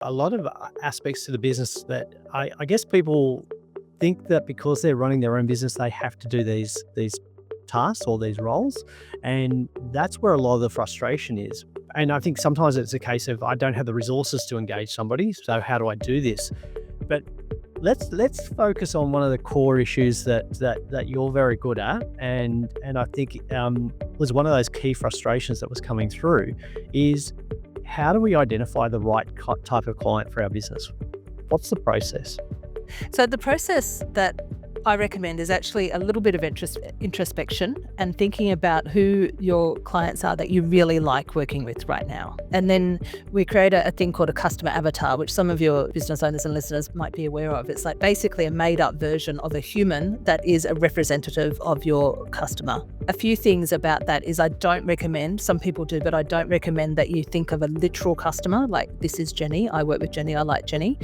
a lot of aspects to the business that I guess people think that because they're running their own business, they have to do these tasks or these roles, and that's where a lot of the frustration is. And I think sometimes it's a case of I don't have the resources to engage somebody, so how do I do this? But let's focus on one of the core issues that you're very good at, and I think was one of those key frustrations that was coming through is how do we identify the right type of client for our business? What's the process? So the process that I recommend is actually a little bit of introspection and thinking about who your clients are that you really like working with right now. And then we create a thing called a customer avatar, which some of your business owners and listeners might be aware of. It's like basically a made up version of a human that is a representative of your customer. A few things about that is I don't recommend, some people do, but I don't recommend that you think of a literal customer, like this is Jenny, I work with Jenny, I like Jenny.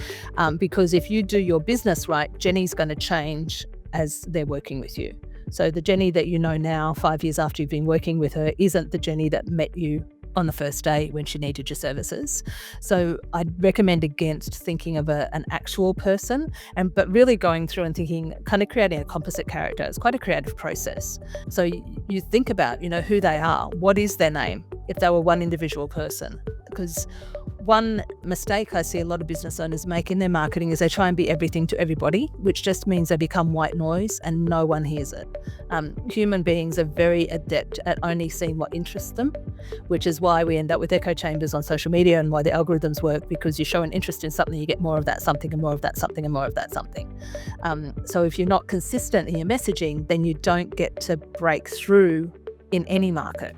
Because if you do your business right, Jenny's going to change as they're working with you. So the Jenny that you know now, 5 years after you've been working with her, isn't the Jenny that met you on the first day when she needed your services. So I'd recommend against thinking of an actual person, but really going through and thinking, kind of creating a composite character. It's quite a creative process. So you think about, who they are. What is their name if they were one individual person? Because one mistake I see a lot of business owners make in their marketing is they try and be everything to everybody, which just means they become white noise and no one hears it. Human beings are very adept at only seeing what interests them, which is why we end up with echo chambers on social media and why the algorithms work, because you show an interest in something, you get more of that something and more of that something and more of that something. So if you're not consistent in your messaging, then you don't get to break through in any market.